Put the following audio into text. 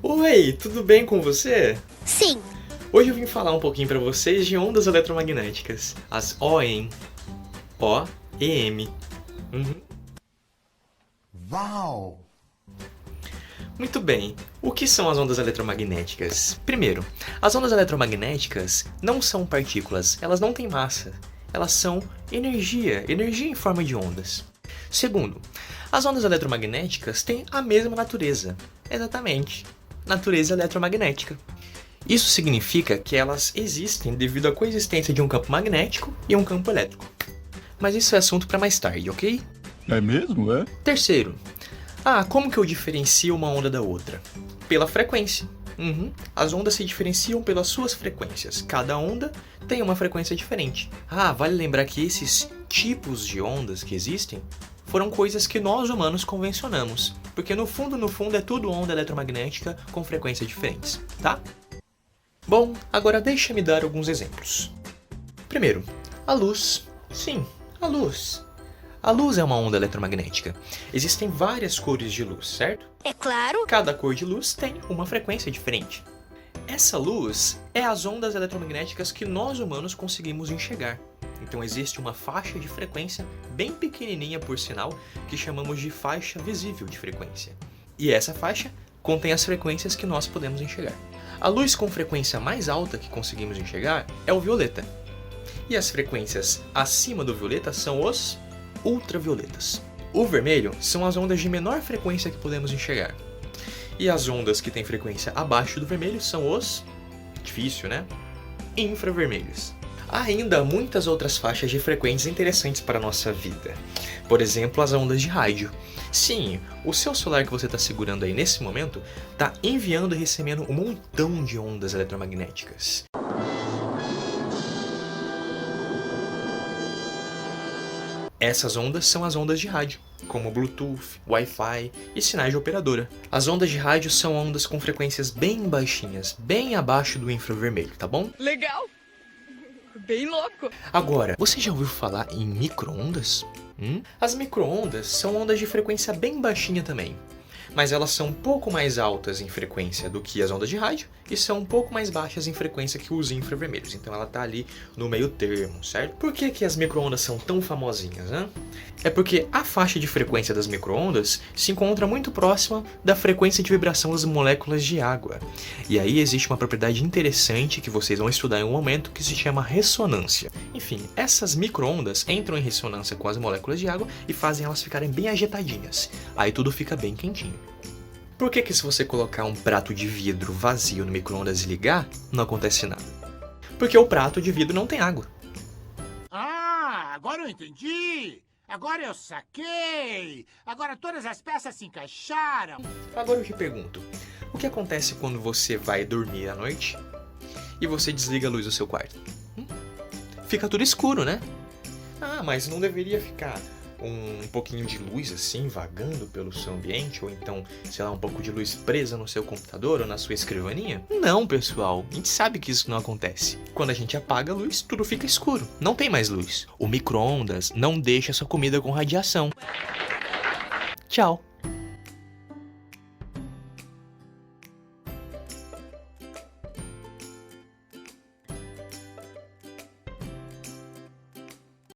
Oi, tudo bem com você? Sim. Hoje eu vim falar um pouquinho pra vocês de ondas eletromagnéticas, as OEM. O-E-M. Uau! Muito bem, o que são as ondas eletromagnéticas? Primeiro, as ondas eletromagnéticas não são partículas, elas não têm massa. Elas são energia em forma de ondas. Segundo, as ondas eletromagnéticas têm a mesma natureza. Exatamente, natureza eletromagnética. Isso significa que elas existem devido à coexistência de um campo magnético e um campo elétrico. Mas isso é assunto para mais tarde, ok? É mesmo, é? Terceiro, como que eu diferencio uma onda da outra? Pela frequência. As ondas se diferenciam pelas suas frequências. Cada onda tem uma frequência diferente. Vale lembrar que esses tipos de ondas que existem foram coisas que nós humanos convencionamos. Porque no fundo é tudo onda eletromagnética com frequências diferentes, tá? Bom, agora deixa-me dar alguns exemplos. Primeiro, a luz. Sim, a luz. A luz é uma onda eletromagnética. Existem várias cores de luz, certo? É claro. Cada cor de luz tem uma frequência diferente. Essa luz é as ondas eletromagnéticas que nós humanos conseguimos enxergar. Então existe uma faixa de frequência bem pequenininha, por sinal, que chamamos de faixa visível de frequência. E essa faixa contém as frequências que nós podemos enxergar. A luz com frequência mais alta que conseguimos enxergar é o violeta. E as frequências acima do violeta são os ultravioletas. O vermelho são as ondas de menor frequência que podemos enxergar. E as ondas que têm frequência abaixo do vermelho são os... difícil, né? Infravermelhos. Há ainda muitas outras faixas de frequências interessantes para a nossa vida. Por exemplo, as ondas de rádio. Sim, o seu celular que você está segurando aí nesse momento está enviando e recebendo um montão de ondas eletromagnéticas. Essas ondas são as ondas de rádio, como Bluetooth, Wi-Fi e sinais de operadora. As ondas de rádio são ondas com frequências bem baixinhas, bem abaixo do infravermelho, tá bom? Legal! Bem louco! Agora, você já ouviu falar em micro-ondas? As micro-ondas são ondas de frequência bem baixinha também, mas elas são um pouco mais altas em frequência do que as ondas de rádio e são um pouco mais baixas em frequência que os infravermelhos. Então ela tá ali no meio termo, certo? Por que as micro-ondas são tão famosinhas, né? É porque a faixa de frequência das micro-ondas se encontra muito próxima da frequência de vibração das moléculas de água. E aí existe uma propriedade interessante que vocês vão estudar em um momento que se chama ressonância. Enfim, essas micro-ondas entram em ressonância com as moléculas de água e fazem elas ficarem bem agitadinhas. Aí tudo fica bem quentinho. Por que se você colocar um prato de vidro vazio no micro-ondas e ligar, não acontece nada? Porque o prato de vidro não tem água. Agora eu entendi! Agora eu saquei! Agora todas as peças se encaixaram! Agora eu te pergunto, o que acontece quando você vai dormir à noite e você desliga a luz do seu quarto? Fica tudo escuro, né? Mas não deveria ficar um pouquinho de luz assim, vagando pelo seu ambiente, ou então, sei lá, um pouco de luz presa no seu computador ou na sua escrivaninha? Não, pessoal, a gente sabe que isso não acontece. Quando a gente apaga a luz, tudo fica escuro, não tem mais luz. O micro-ondas não deixa sua comida com radiação. Tchau.